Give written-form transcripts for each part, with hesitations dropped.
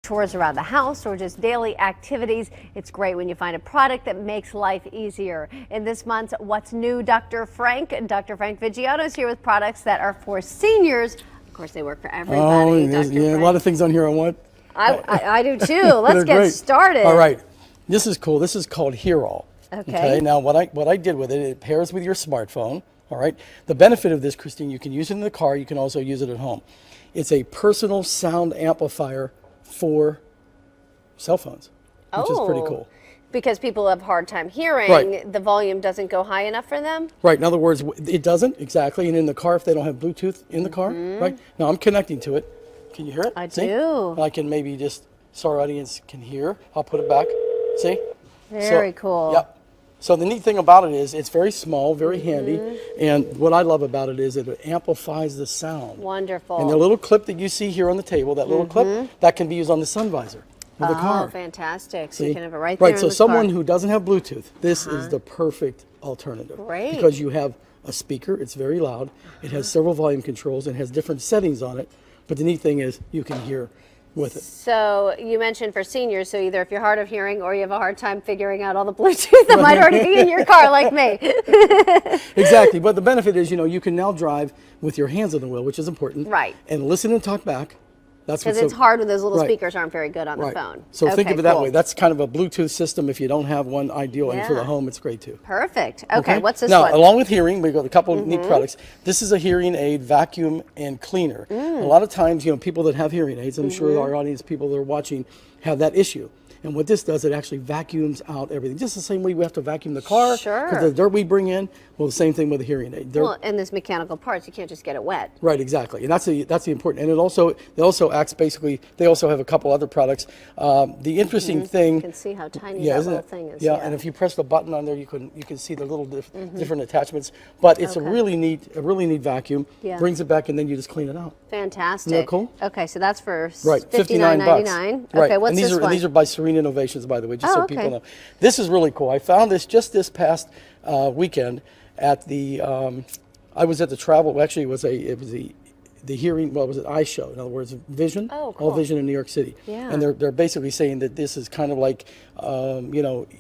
chores around the house or just daily activities, it's great when you find a product that makes life easier. In this month's What's New, Dr. Frank Vigiano is here with products that are for seniors. Of course, they work for everybody. Yeah, a lot of things on here I want. I do too. Let's get started. All right, this is cool. This is called Hear All. Okay. Now what I did with it, it pairs with your smartphone. All right. The benefit of this, Christine, you can use it in the car. You can also use it at home. It's a personal sound amplifier for cell phones, which is pretty cool. Because people have a hard time hearing, right. The volume doesn't go high enough for them? Right. In other words, it doesn't, exactly. And in the car, if they don't have Bluetooth in the car, right? Now I'm connecting to it. Can you hear it? I do. I can maybe just, so our audience can hear. I'll put it back. See? Very cool. Yep. So the neat thing about it is it's very small, very handy, and what I love about it is it amplifies the sound. Wonderful. And the little clip that you see here on the table, that little clip, that can be used on the sun visor of the car. Oh, fantastic. So See? you can have it right there in so the someone car. who doesn't have Bluetooth, this is the perfect alternative. Great. Because you have a speaker, it's very loud, it has several volume controls, and has different settings on it, but the neat thing is you can hear with it. So you mentioned for seniors, so either if you're hard of hearing or you have a hard time figuring out all the Bluetooth that might already be in your car like me. Exactly, but the benefit is, you can now drive with your hands on the wheel, which is important. Right. And listen and talk back. That's because it's hard when those little speakers aren't very good on the phone. So think of it that way. That's kind of a Bluetooth system. If you don't have one, ideal. And for the home, it's great too. Perfect. Okay, what's this one? one? Now, along with hearing, we've got a couple of neat products. This is a hearing aid vacuum and cleaner. A lot of times, people that have hearing aids, I'm sure our audience, people that are watching, have that issue. And what this does, it actually vacuums out everything. Just the same way we have to vacuum the car. Sure. Because the dirt we bring in, well, the same thing with a hearing aid. Well, and there's mechanical parts. You can't just get it wet. Right, exactly. And that's the important. And it also acts basically, they also have a couple other products. The interesting thing. You can see how tiny that little thing is. Yeah, and if you press the button on there, you can see the little different attachments. But it's a really neat vacuum. Yeah. Brings it back and then you just clean it out. Fantastic. Isn't that cool? Okay, so that's for $59.99. Okay, what's this one? And these are by Serene Innovations, by the way, just so people know. This is really cool. I found this just this past weekend at the. I was at the travel. Actually, it was the hearing. Well, it was an eye show. In other words, Vision. Oh, cool. All Vision in New York City. Yeah. And they're basically saying that this is kind of like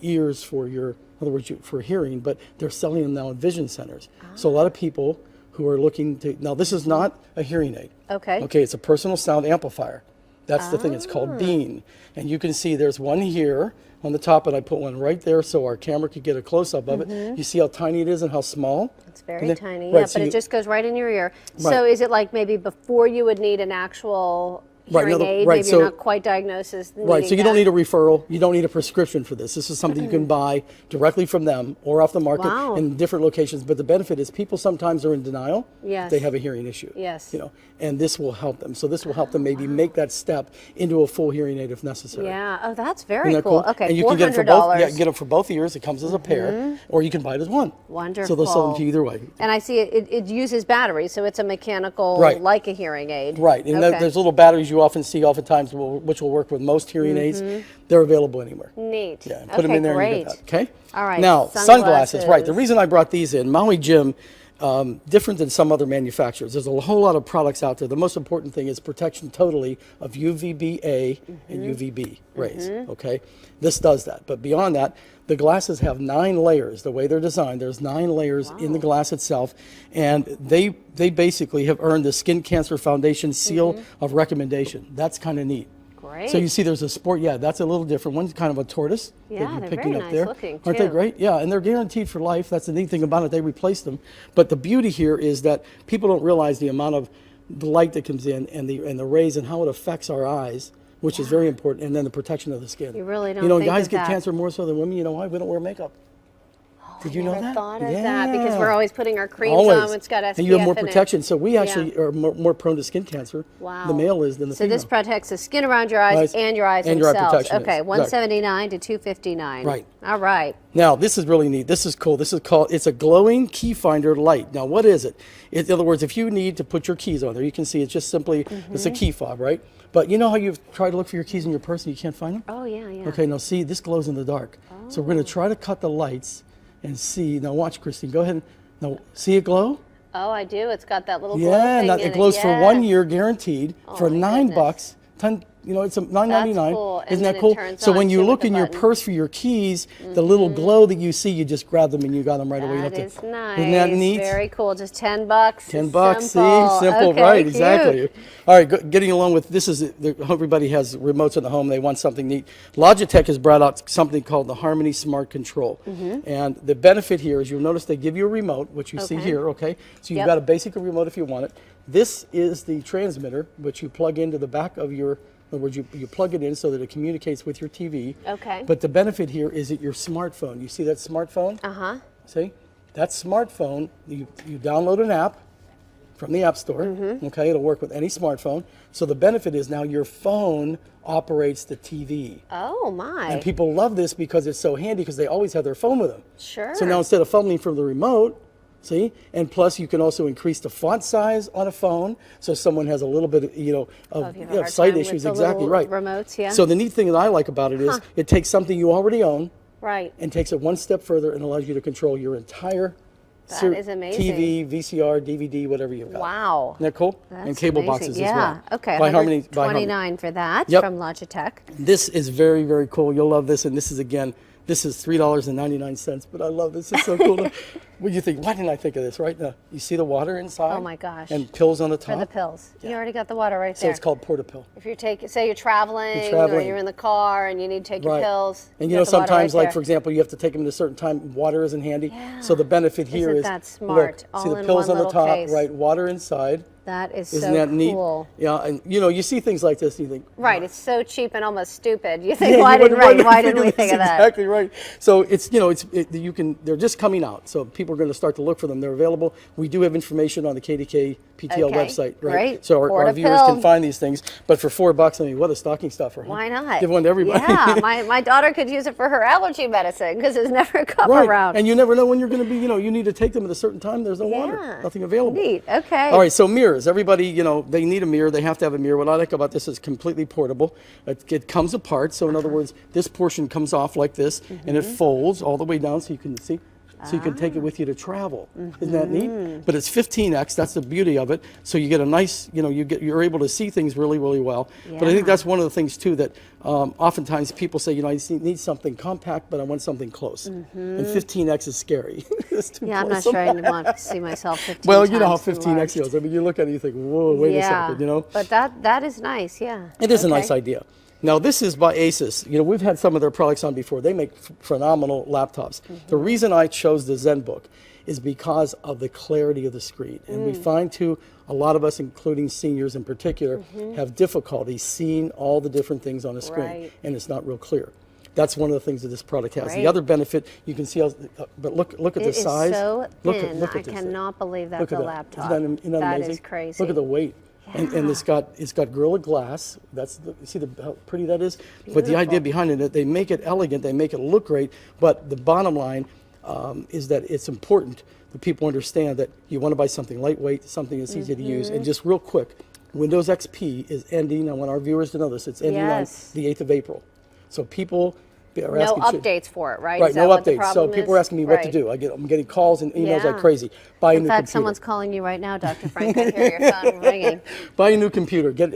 ears for your. In other words, for hearing, but they're selling them now in vision centers. So a lot of people who are looking to. Now, this is not a hearing aid. Okay. Okay, it's a personal sound amplifier. That's the thing. It's called Bean. And you can see there's one here on the top, and I put one right there so our camera could get a close-up of it. You see how tiny it is and how small? It's very tiny, but it just goes right in your ear. So is it like maybe before you would need an actual hearing aid, maybe you're not quite diagnosed as needing Right, so you don't need a referral, you don't need a prescription for this. This is something you can buy directly from them or off the market in different locations. But the benefit is people sometimes are in denial if they have a hearing issue. Yes. And this will help them. So this will help them maybe make that step into a full hearing aid if necessary. Yeah, oh, that's very Isn't that cool. Okay, and you $400. can get them for both. Yeah, get them for both ears. It comes as a pair, or you can buy it as one. Wonderful. So they'll sell them to you either way. And I see it uses batteries, so it's a mechanical, like a hearing aid. Right, and there's little batteries you often see oftentimes, which will work with most hearing aids. They're available anywhere. Neat. Yeah, put them in there and you get that. Okay. All right. Now, sunglasses. Right. The reason I brought these in, Maui Jim, different than some other manufacturers. There's a whole lot of products out there. The most important thing is protection totally of UVB-A and UVB rays. Okay, this does that. But beyond that, the glasses have 9 layers. The way they're designed, there's 9 layers in the glass itself, and they basically have earned the Skin Cancer Foundation seal of recommendation. That's kind of neat. Great. So you see there's a sport, that's a little different. One's kind of a tortoise that you're picking up there. Looking, Aren't they great? Yeah, and they're guaranteed for life. That's the neat thing about it. They replace them. But the beauty here is that people don't realize the amount of the light that comes in and the rays and how it affects our eyes, which is very important, and then the protection of the skin. You really don't think guys of get that. cancer more so than women. You know why? We don't wear makeup. Did you know that? I never thought of that because we're always putting our creams on. It's got SPF and you have more in protection. it. So we actually are more prone to skin cancer. Wow. The male is than the female. So this protects the skin around your eyes and your eyes and your eye themselves. protection Okay, is. $179 to $259. Right. All right. Now this is really neat. This is cool. This is called, it's a glowing key finder light. Now what is it? In other words, if you need to put your keys on there, you can see it's just simply, it's a key fob, right? But you know how you've tried to look for your keys in your purse and you can't find them? Oh, yeah, yeah. Okay, now see, this glows in the dark. Oh. So we're going to try to cut the lights and see. Now watch, Christine, go ahead and, now see it glow? Oh, I do. It's got that little glow thing Yeah, in it glows for 1 year guaranteed for $9. You know, it's a $9.99. That's cool. And Isn't then that it cool? turns So on, when you too, look with in the your button. purse for your keys, the little glow that you see, you just grab them and you got them right away. You don't That have to- is nice. Isn't that neat? Very cool. Just $10. $10, Simple. see? Simple, Okay, right, cute. exactly. All right, getting along with, this is, everybody has remotes in the home, they want something neat. Logitech has brought out something called the Harmony Smart Control. And the benefit here is you'll notice they give you a remote, which you see Okay. here, okay? So you've Yep. got a basic remote if you want it. This is the transmitter, which you plug into the back of your, in other words, you plug it in so that it communicates with your TV. Okay. But the benefit here is that your smartphone, you see that smartphone? Uh-huh. See? That smartphone, you download an app from the App Store, okay? It'll work with any smartphone. So the benefit is now your phone operates the TV. Oh, my. And people love this because it's so handy because they always have their phone with them. Sure. So now instead of fumbling from the remote, see? And plus you can also increase the font size on a phone so someone has a little bit of, if you have a hard sight time with issues. the Exactly little right. remotes, yeah. So the neat thing that I like about it is it takes something you already own Right. and takes it one step further and allows you to control your entire That is amazing. TV, VCR, DVD, whatever you've got. Wow. Isn't that cool? That's and cable amazing. boxes yeah. as well. Okay. By Harmony. By Harmony. $129 for that Yep. from Logitech. This is very, very cool. You'll love this. And this is, again, this is $3.99, but I love this. It's so cool. What do you think? Why didn't I think of this right now? You see the water inside? Oh my gosh. And pills on the For top? the pills. You already got the water right So there. it's called portapill. If you're say you're traveling, or traveling. you're in the car and you need to take your Right. pills. And you you know, got the water sometimes, right like, there. for example, you have to take them at a certain time. Water isn't handy. Yeah. So the benefit here Isn't is, that smart? look, see All the in pills one on the little top, case. right? Water inside. That is Isn't so that neat? cool. Yeah, and you know, you see things like this and you think, Right, it's so cheap and almost stupid. You think, yeah, why you didn't wonder why didn't we this? think of that? Exactly right. So it's, you know, you can, they're just coming out. So people are going to start to look for them. They're available. We do have information on the KDKA-PTL Okay, website, right? great. So our Porta viewers pill. can find these things. But for $4, I mean, what a stocking stuffer. Huh? Why not? Give one to everybody. Yeah, my daughter could use it for her allergy medicine because there's never a cup Right. around. And you never know when you're going to be, you know, you need to take them at a certain time. There's no Yeah. water, nothing available. Neat. Okay. All right, so mirrors. Everybody, you know, they need a mirror. They have to have a mirror. What I like about this is completely portable. It comes apart. So in other words, this portion comes off like this, and it folds all the way down so you can see. So you can take it with you to travel. Isn't that neat? But it's 15x. That's the beauty of it. So you get a nice, you know, you're able to see things really, really well. But I think Yeah. that's one of the things too that oftentimes people say, you know, I need something compact, but I want something close. And 15x is scary. It's too Yeah, I'm close. not sure I want to see myself 15 Well, you know how times 15x enlarged. goes. I mean, you look at it, you think, whoa, wait a second, you know? But that is nice, yeah. It is a Okay. nice idea. Now, this is by Asus. You know, we've had some of their products on before. They make phenomenal laptops. The reason I chose the ZenBook is because of the clarity of the screen. And we find, too, a lot of us, including seniors in particular, have difficulty seeing all the different things on a screen. Right. And it's not real clear. That's one of the things that this product has. Great. The other benefit, you can see, how, but look at the It is size. so Look thin. at I this thing. cannot believe that's Look at a that. laptop. Isn't that That amazing? is crazy. Look at the weight. And it's got Gorilla Glass. See how pretty that is? But the idea behind it, they make it elegant, they make it look great, but the bottom line is that it's important that people understand that you want to buy something lightweight, something that's easy to use. And just real quick, Windows XP is ending, I want our viewers to know this, it's ending Yes. on the 8th of April. So people are No asking... updates for it, right? Right, Is that no what the updates. So problem people is? are asking me what to Right. do. I'm getting calls and emails like Yeah. crazy. Buy a In new fact, computer. someone's calling you right now, Dr. Frank. I hear your phone ringing. Buy a new computer. Get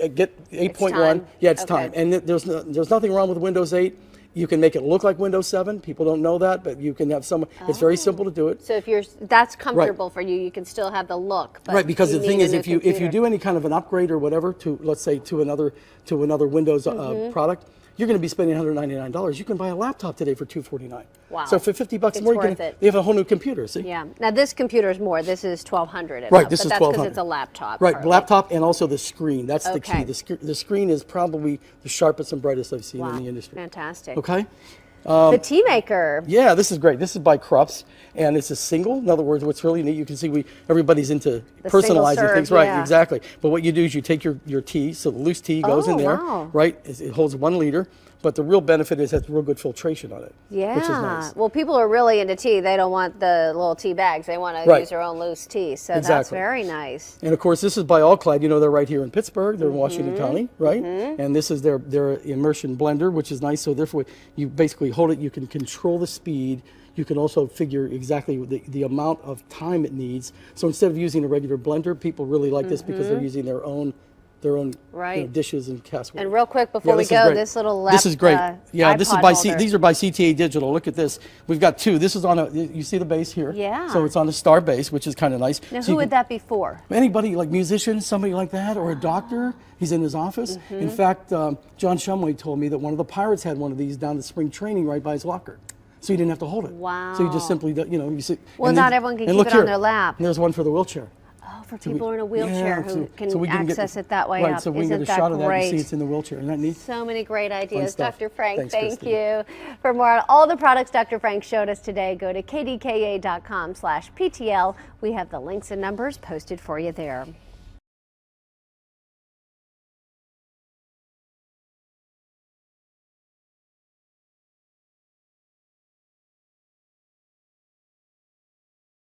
8.1. time. Yeah, it's Okay. time. And there's nothing wrong with Windows 8. You can make it look like Windows 7. People don't know that, but you can have some. It's very simple to do it. So if that's comfortable for you, you can still have the look. But Right, because you the thing need a is, new if you computer. do any kind of an upgrade or whatever to, let's say, to another Windows product, you're going to be spending $199. You can buy a laptop today for $249. Wow. So for $50 It's more, worth it. you have a whole new computer. See? Yeah. Now this computer is more. This is $1,200. Right, this but is that's because $1,200. it's a laptop. Right, partly. laptop and also the screen. That's the Okay. key. The screen is probably the sharpest and brightest I've seen Wow. in the industry. Fantastic. Okay. The Tea Maker. Yeah, this is great. This is by Krups, and it's a single. In other words, what's really neat, you can see everybody's into The personalizing single serve, things. Right, yeah. exactly. But what you do is you take your tea, so the loose tea goes in Oh, there, wow. right? It holds 1 liter, but the real benefit is it has real good filtration on it, Yeah. which is nice. Well, people are really into tea. They don't want the little tea bags. They want to Right. use their own loose tea. So that's Exactly. very nice. And of course, this is by Allclad. You know, they're right here in Pittsburgh. They're in Washington Mm-hmm. County, right? And this is their immersion blender, which is nice. So therefore, you basically hold it. You can control the speed. You can also figure exactly the amount of time it needs. So instead of using a regular blender, people really like this because they're using their own their own Right. dishes and casserole. And real quick before we this is go, great. this little left This is great. Yeah, this is iPod by holder. these are by CTA Digital. Look at this. We've got two. This is on a, you see the base here? Yeah. So it's on a star base, which is kind of nice. Now, So who you would can- that be for? Anybody, like musician, somebody like that, or a doctor. He's in his office. In fact, John Shumway told me that one of the Pirates had one of these down at spring training right by his locker. So you didn't have to hold it. Wow. So you just simply, you sit. Well, and not then- everyone can and keep look it on here. their lap. And there's one for the wheelchair. Oh, for So we- people in a wheelchair yeah, who can we get- access it that way right, up. so we can Isn't get a that shot of that and see great? it's in the wheelchair. Isn't that neat? So many great ideas. stuff. Dr. Frank, Thanks, thank Christine. you. For more on all the products Dr. Frank showed us today, go to kdka.com/PTL. We have the links and numbers posted for you there.